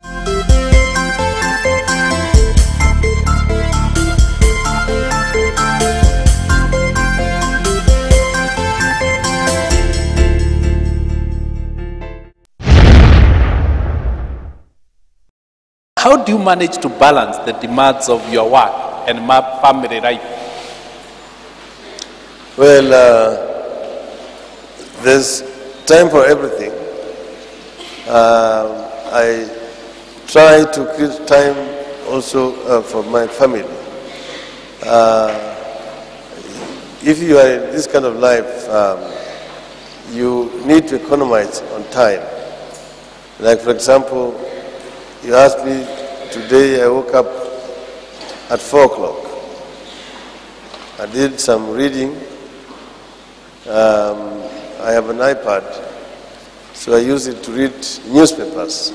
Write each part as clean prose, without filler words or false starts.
How do you manage to balance the demands of your work and family life? Well, there's time for everything. I try to create time also for my family. If you are in this kind of life, you need to economize on time. Like, for example, you asked me today, I woke up at 4 o'clock. I did some reading. I have an iPad, so I use it to read newspapers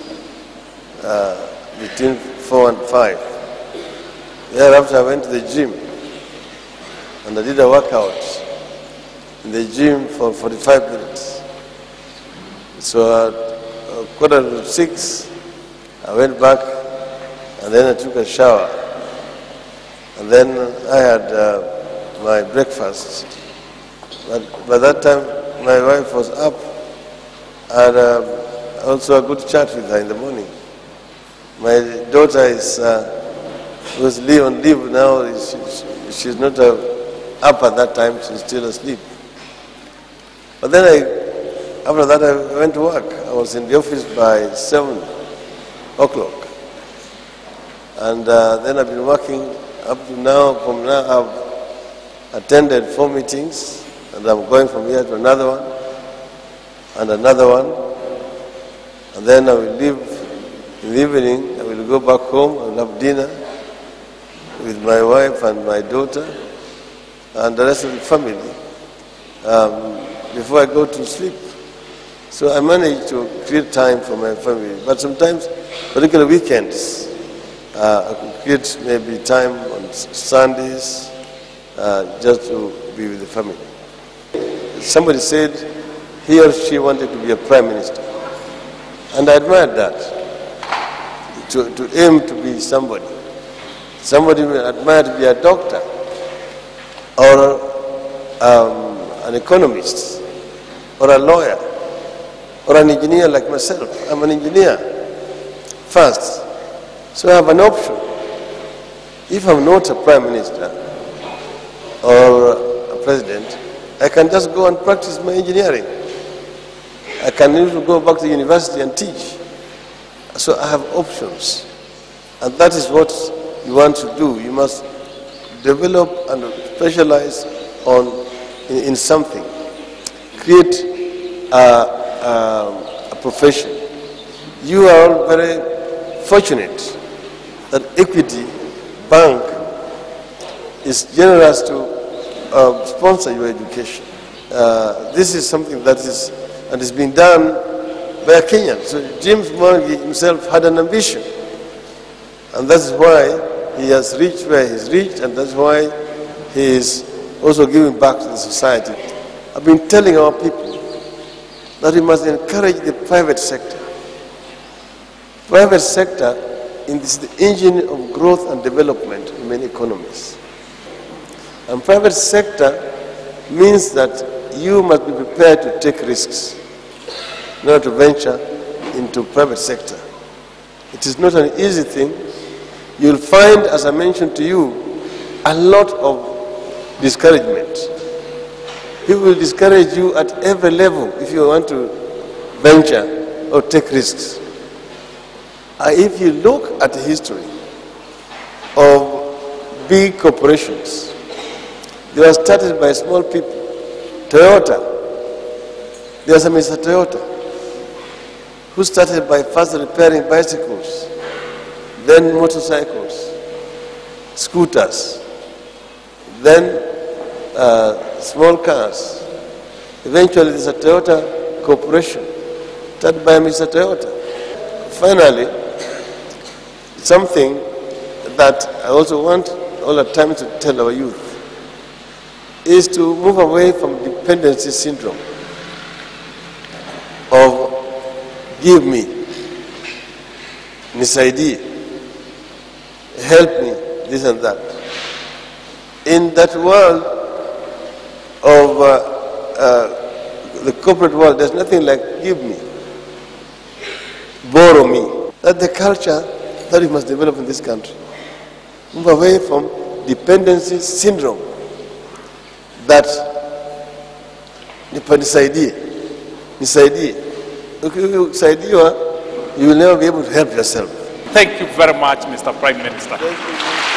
between 4 and 5. Thereafter, I went to the gym, and I did a workout in the gym for 45 minutes. So at 5:45, I went back, and then I took a shower. And then I had my breakfast. But by that time, my wife was up. I had also a good chat with her in the morning. My daughter was on leave now. She's not up at that time. She's still asleep. But then after that, I went to work. I was in the office by 7 o'clock. And then I've been working up to now. From now, I've attended 4 meetings, and I'm going from here to another one, and another one. And then I will leave in the evening. I will go back home. I will have dinner with my wife and my daughter and the rest of the family before I go to sleep. So I manage to create time for my family. But sometimes, particularly weekends, I could create maybe time on Sundays just to be with the family. Somebody said he or she wanted to be a prime minister. And I admired that, to aim to be somebody. Somebody will admire to be a doctor or an economist or a lawyer or an engineer like myself. I'm an engineer first, so I have an option. If I'm not a prime minister or a president, I can just go and practice my engineering. I can even go back to university and teach. So I have options. And that is what you want to do. You must develop and specialize in something. Create a profession. You are all very fortunate that Equity Bank is generous to sponsor your education. This is something that is being done by a Kenyan. So James Mwangi himself had an ambition, and that's why he has reached where he's reached, and that's why he is also giving back to the society. I've been telling our people that we must encourage the private sector. Private sector is the engine of growth and development in many economies. And private sector means that you must be prepared to take risks in order to venture into private sector. It is not an easy thing. You'll find, as I mentioned to you, a lot of discouragement. People will discourage you at every level if you want to venture or take risks. If you look at the history of big corporations, they were started by small people. Toyota, there was a Mr. Toyota who started by first repairing bicycles, then motorcycles, scooters, then small cars. Eventually, there's a Toyota Corporation, started by Mr. Toyota. Finally, something that I also want all the time to tell our youth is to move away from dependency syndrome of give me. nisaidie, help me, this and that. In that world of the corporate world, there's nothing like give me, borrow me. That's the culture that we must develop in this country. Move away from dependency syndrome. That nisaidie. Ukisaidiwa, you will never be able to help yourself. Thank you very much, Mr. Prime Minister. Thank you.